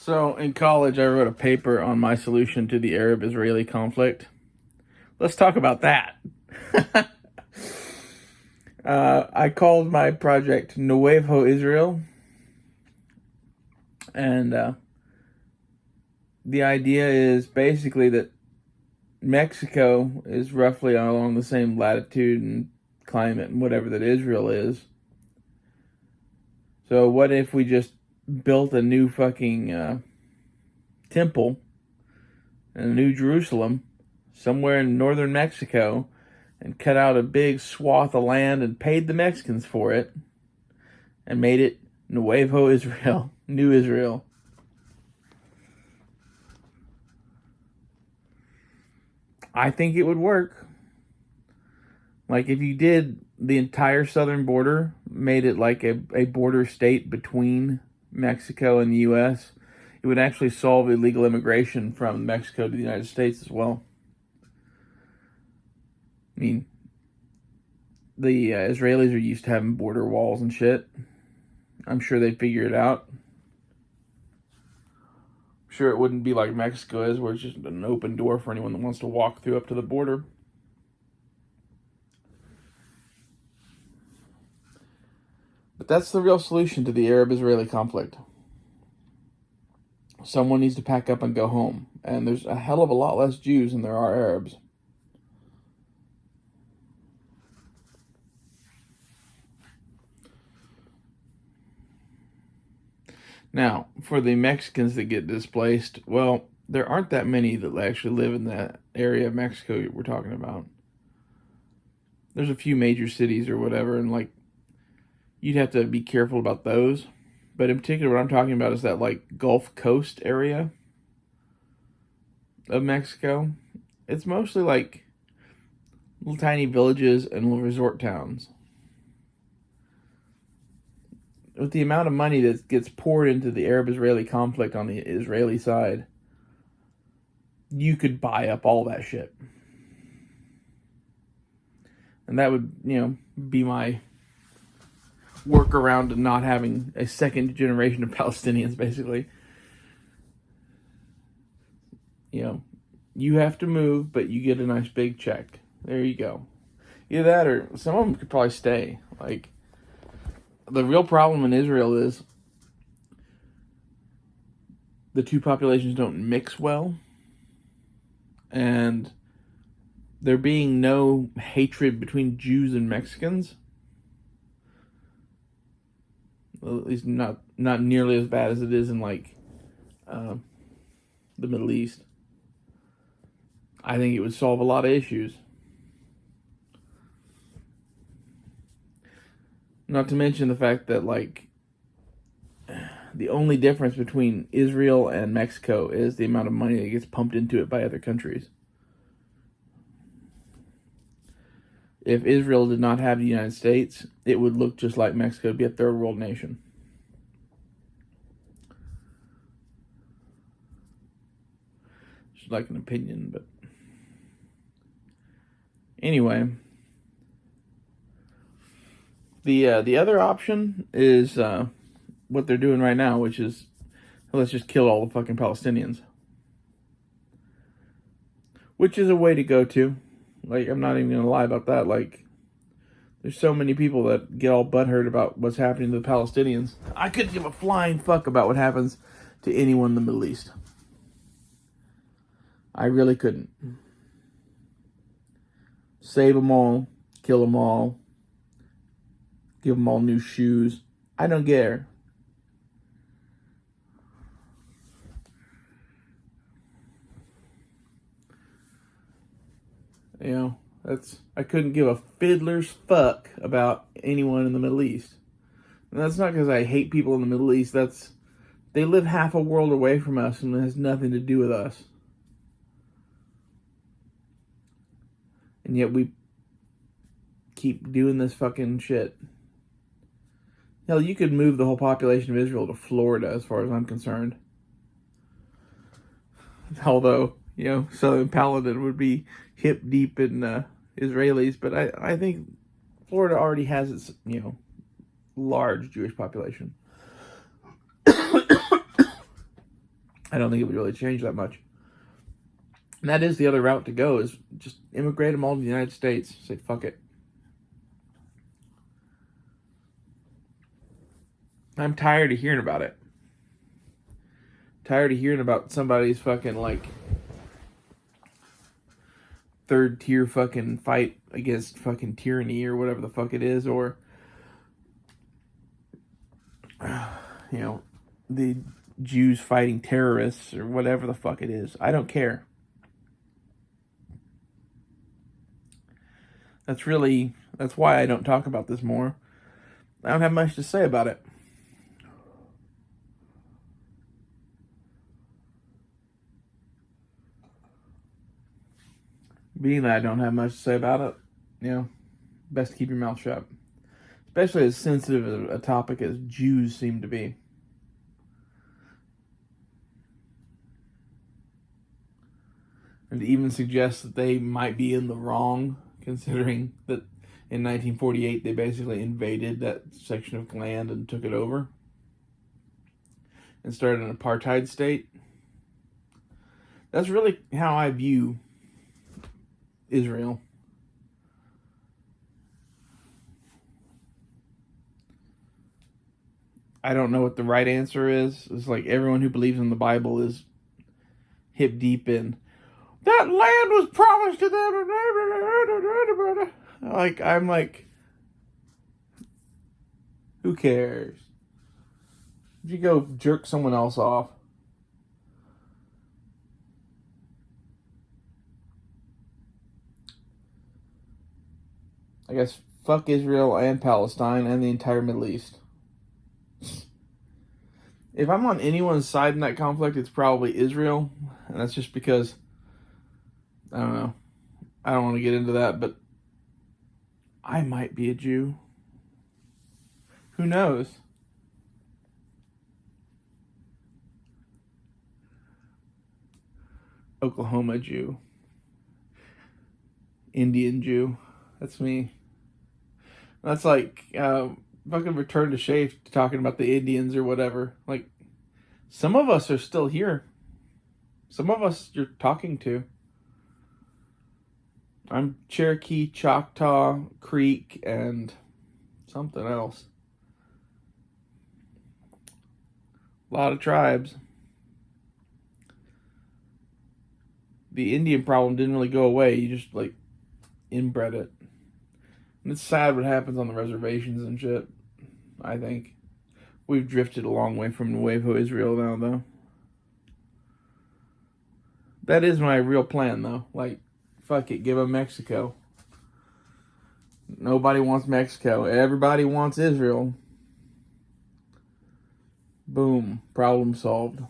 So in college, I wrote a paper on my solution to the Arab-Israeli conflict. Let's talk about that. I called my project Nuevo Israel, and the idea is basically that Mexico is roughly along the same latitude and climate and whatever that Israel is. So what if we just built a new fucking temple in a New Jerusalem somewhere in northern Mexico and cut out a big swath of land and paid the Mexicans for it and made it Nuevo Israel, New Israel. I think it would work. Like if you did the entire southern border, made it like a border state between Mexico and the U.S., it would actually solve illegal immigration from Mexico to the United States as well. I mean, the Israelis are used to having border walls and shit. I'm sure they'd figure it out. I'm sure it wouldn't be like Mexico is, where it's just an open door for anyone that wants to walk through up to the border. But that's the real solution to the Arab-Israeli conflict. Someone needs to pack up and go home. And there's a hell of a lot less Jews than there are Arabs. Now, for the Mexicans that get displaced, well, there aren't that many that actually live in that area of Mexico we're talking about. There's a few major cities or whatever, and like, you'd have to be careful about those. But in particular, what I'm talking about is that like Gulf Coast area of Mexico. It's mostly like little tiny villages and little resort towns. With the amount of money that gets poured into the Arab-Israeli conflict on the Israeli side, you could buy up all that shit. And that would, be my workaround to not having a second generation of Palestinians, basically. You have to move, but you get a nice big check. There you go. Either that or some of them could probably stay. Like, the real problem in Israel is the two populations don't mix well, and there being no hatred between Jews and Mexicans, well, at least not nearly as bad as it is in like the Middle East. I think it would solve a lot of issues. Not to mention the fact that, like, the only difference between Israel and Mexico is the amount of money that gets pumped into it by other countries. If Israel did not have the United States, it would look just like Mexico. It would be a third world nation. It's like an opinion, but anyway. The other option is what they're doing right now, which is, let's just kill all the fucking Palestinians. Which is a way to go to. Like, I'm not even going to lie about that. Like, there's so many people that get all butthurt about what's happening to the Palestinians. I couldn't give a flying fuck about what happens to anyone in the Middle East. I really couldn't. Save them all. Kill them all. Give them all new shoes. I don't care. I couldn't give a fiddler's fuck about anyone in the Middle East. And that's not because I hate people in the Middle East. They live half a world away from us and it has nothing to do with us. And yet we keep doing this fucking shit. Hell, you could move the whole population of Israel to Florida as far as I'm concerned. Although, Southern Paladin would be hip deep in Israelis, but I think Florida already has its, large Jewish population. I don't think it would really change that much. And that is the other route to go, is just immigrate them all to the United States. Say, fuck it. I'm tired of hearing about it. Tired of hearing about somebody's fucking, like, third tier fucking fight against fucking tyranny or whatever the fuck it is, or, you know, the Jews fighting terrorists or whatever the fuck it is. I don't care. That's why I don't talk about this more. I don't have much to say about it. Being that I don't have much to say about it, you know, best to keep your mouth shut. Especially as sensitive a topic as Jews seem to be. And to even suggest that they might be in the wrong, considering that in 1948 they basically invaded that section of land and took it over and started an apartheid state. That's really how I view Israel. I don't know what the right answer is. It's like everyone who believes in the Bible is hip deep in that land was promised to them. Like, I'm like, who cares? If you go jerk someone else off. I guess fuck Israel and Palestine and the entire Middle East. If I'm on anyone's side in that conflict, it's probably Israel. And that's just because, I don't know. I don't want to get into that, but I might be a Jew. Who knows? Oklahoma Jew. Indian Jew. That's me. That's like fucking Return to Shafe talking about the Indians or whatever. Like, some of us are still here. Some of us you're talking to. I'm Cherokee, Choctaw, Creek, and something else. A lot of tribes. The Indian problem didn't really go away. You just, like, inbred it. And it's sad what happens on the reservations and shit, I think. We've drifted a long way from Nuevo Israel now, though. That is my real plan, though. Like, fuck it, give them Mexico. Nobody wants Mexico. Everybody wants Israel. Boom. Problem solved.